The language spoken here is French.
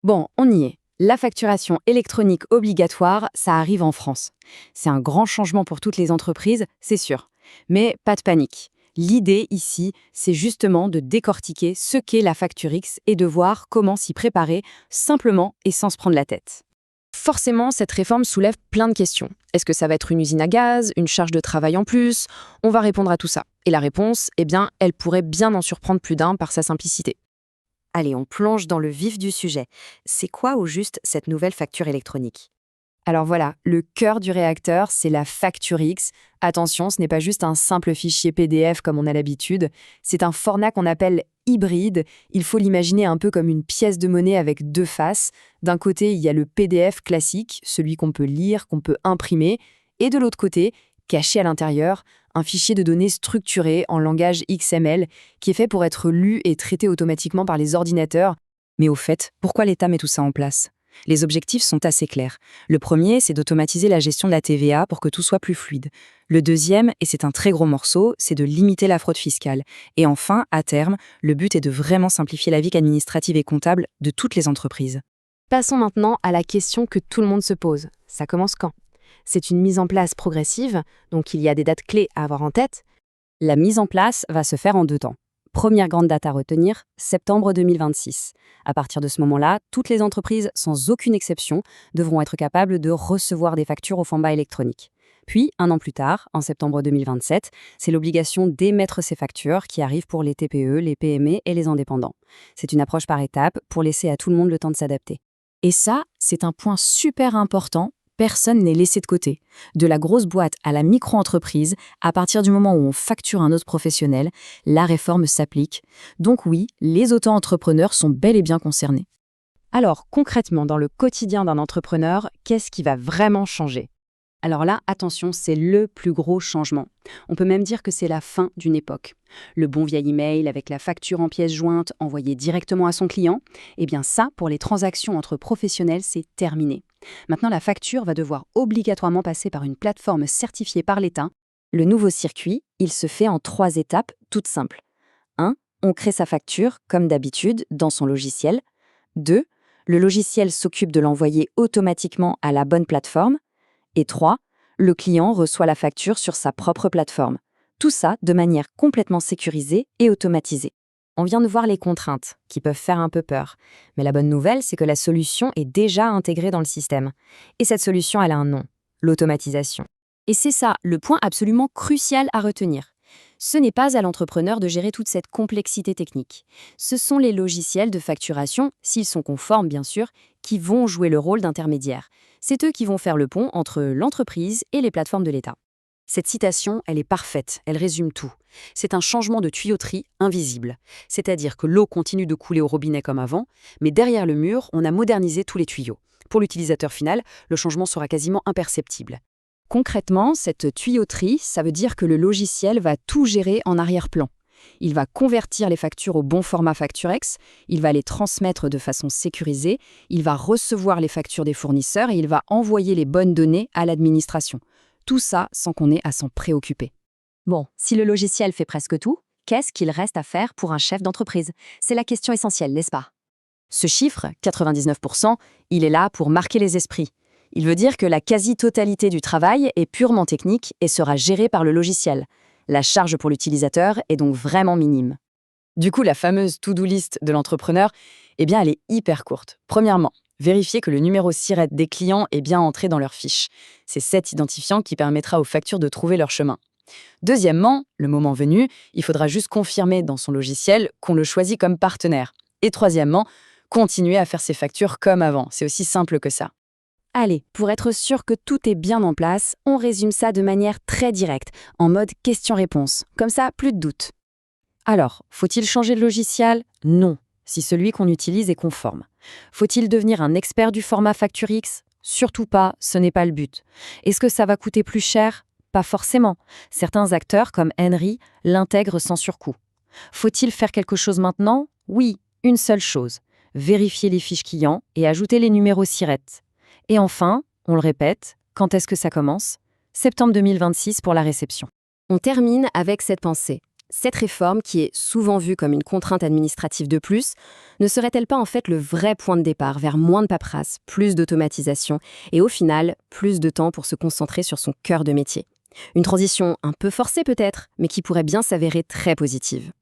Bon, on y est. La facturation électronique obligatoire, ça arrive en France. C'est un grand changement pour toutes les entreprises, c'est sûr. Mais pas de panique. L'idée ici, c'est justement de décortiquer ce qu'est la facture X et de voir comment s'y préparer simplement et sans se prendre la tête. Forcément, cette réforme soulève plein de questions. Est-ce que ça va être une usine à gaz, une charge de travail en plus? On va répondre à tout ça. Et la réponse, eh bien, elle pourrait bien en surprendre plus d'un par sa simplicité. Allez, on plonge dans le vif du sujet. C'est quoi au juste cette nouvelle facture électronique? Alors voilà, le cœur du réacteur, c'est la facture X. Attention, ce n'est pas juste un simple fichier PDF comme on a l'habitude, c'est un format qu'on appelle hybride. Il faut l'imaginer un peu comme une pièce de monnaie avec deux faces. D'un côté, il y a le PDF classique, celui qu'on peut lire, qu'on peut imprimer, et de l'autre côté, caché à l'intérieur, un fichier de données structuré en langage XML qui est fait pour être lu et traité automatiquement par les ordinateurs. Mais au fait, pourquoi l'État met tout ça en place? Les objectifs sont assez clairs. Le premier, c'est d'automatiser la gestion de la TVA pour que tout soit plus fluide. Le deuxième, et c'est un très gros morceau, c'est de limiter la fraude fiscale. Et enfin, à terme, le but est de vraiment simplifier la vie administrative et comptable de toutes les entreprises. Passons maintenant à la question que tout le monde se pose. Ça commence quand? C'est une mise en place progressive, donc il y a des dates clés à avoir en tête. La mise en place va se faire en 2 temps. Première grande date à retenir, septembre 2026. À partir de ce moment-là, toutes les entreprises, sans aucune exception, devront être capables de recevoir des factures au format électronique. Puis, 1 an plus tard, en septembre 2027, c'est l'obligation d'émettre ces factures qui arrivent pour les TPE, les PME et les indépendants. C'est une approche par étapes pour laisser à tout le monde le temps de s'adapter. Et ça, c'est un point super important. Personne n'est laissé de côté. De la grosse boîte à la micro-entreprise, à partir du moment où on facture un autre professionnel, la réforme s'applique. Donc oui, les auto-entrepreneurs sont bel et bien concernés. Alors, concrètement, dans le quotidien d'un entrepreneur, qu'est-ce qui va vraiment changer? Alors là, attention, c'est le plus gros changement. On peut même dire que c'est la fin d'une époque. Le bon vieil email avec la facture en pièces jointes envoyée directement à son client, eh bien ça, pour les transactions entre professionnels, c'est terminé. Maintenant, la facture va devoir obligatoirement passer par une plateforme certifiée par l'État. Le nouveau circuit, il se fait en 3 étapes toutes simples. 1. On crée sa facture, comme d'habitude, dans son logiciel. 2. Le logiciel s'occupe de l'envoyer automatiquement à la bonne plateforme. Et 3. Le client reçoit la facture sur sa propre plateforme. Tout ça de manière complètement sécurisée et automatisée. On vient de voir les contraintes, qui peuvent faire un peu peur. Mais la bonne nouvelle, c'est que la solution est déjà intégrée dans le système. Et cette solution, elle a un nom, l'automatisation. Et c'est ça, le point absolument crucial à retenir. Ce n'est pas à l'entrepreneur de gérer toute cette complexité technique. Ce sont les logiciels de facturation, s'ils sont conformes bien sûr, qui vont jouer le rôle d'intermédiaire. C'est eux qui vont faire le pont entre l'entreprise et les plateformes de l'État. Cette citation, elle est parfaite, elle résume tout. C'est un changement de tuyauterie invisible. C'est-à-dire que l'eau continue de couler au robinet comme avant, mais derrière le mur, on a modernisé tous les tuyaux. Pour l'utilisateur final, le changement sera quasiment imperceptible. Concrètement, cette tuyauterie, ça veut dire que le logiciel va tout gérer en arrière-plan. Il va convertir les factures au bon format Facturex, il va les transmettre de façon sécurisée, il va recevoir les factures des fournisseurs et il va envoyer les bonnes données à l'administration. Tout ça sans qu'on ait à s'en préoccuper. Bon, si le logiciel fait presque tout, qu'est-ce qu'il reste à faire pour un chef d'entreprise? C'est la question essentielle, n'est-ce pas? Ce chiffre, 99%, il est là pour marquer les esprits. Il veut dire que la quasi-totalité du travail est purement technique et sera gérée par le logiciel. La charge pour l'utilisateur est donc vraiment minime. Du coup, la fameuse to-do list de l'entrepreneur, eh bien, elle est hyper courte. Premièrement, vérifier que le numéro SIRET des clients est bien entré dans leur fiche. C'est cet identifiant qui permettra aux factures de trouver leur chemin. Deuxièmement, le moment venu, il faudra juste confirmer dans son logiciel qu'on le choisit comme partenaire. Et troisièmement, continuer à faire ses factures comme avant. C'est aussi simple que ça. Allez, pour être sûr que tout est bien en place, on résume ça de manière très directe, en mode question-réponse. Comme ça, plus de doute. Alors, faut-il changer de logiciel? Non, si celui qu'on utilise est conforme. Faut-il devenir un expert du format Facture X? Surtout pas, ce n'est pas le but. Est-ce que ça va coûter plus cher? Pas forcément. Certains acteurs, comme Henry, l'intègrent sans surcoût. Faut-il faire quelque chose maintenant? Oui, une seule chose. Vérifier les fiches clients et ajouter les numéros SIRET. Et enfin, on le répète, quand est-ce que ça commence? Septembre 2026 pour la réception. On termine avec cette pensée. Cette réforme, qui est souvent vue comme une contrainte administrative de plus, ne serait-elle pas en fait le vrai point de départ vers moins de paperasse, plus d'automatisation et au final, plus de temps pour se concentrer sur son cœur de métier? Une transition un peu forcée peut-être, mais qui pourrait bien s'avérer très positive.